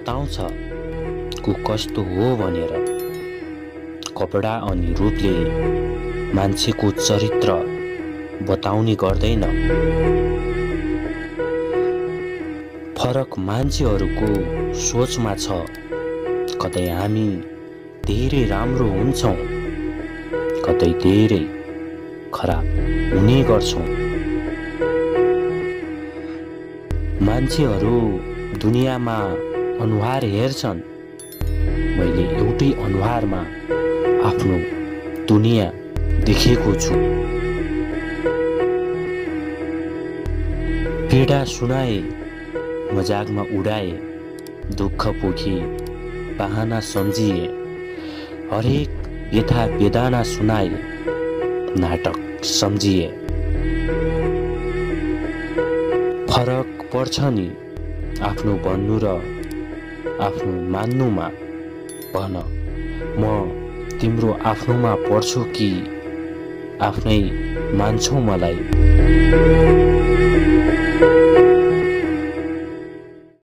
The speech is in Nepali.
बताउँछ को कस्तो हो भनेर। कपडा अनि रूपले मान्छेको चरित्र बताउने गर्दैन। फरक मान्छेहरूको सोचमा छ। कतै हामी धेरै राम्रो हुन्छौँ, कतै धेरै खराब हुने गर्छौँ। मान्छेहरू दुनियाँमा अनुहार हेर्छन्। मैले एउटै अनुहारमा आफ्नो दुनियाँ देखेको छु। पीडा सुनाए, मजाकमा उडाए, दुःख पोखे, बहाना सम्झिए, हरेक व्यथा वेदना सुनाए, नाटक सम्झिए। फरक पर्छ नि आफ्नो भन्नु र आफ्नो मान्नुमा। भन, म तिम्रो आफ्नोमा पर्छु कि आफ्नै मान्छौ मलाई?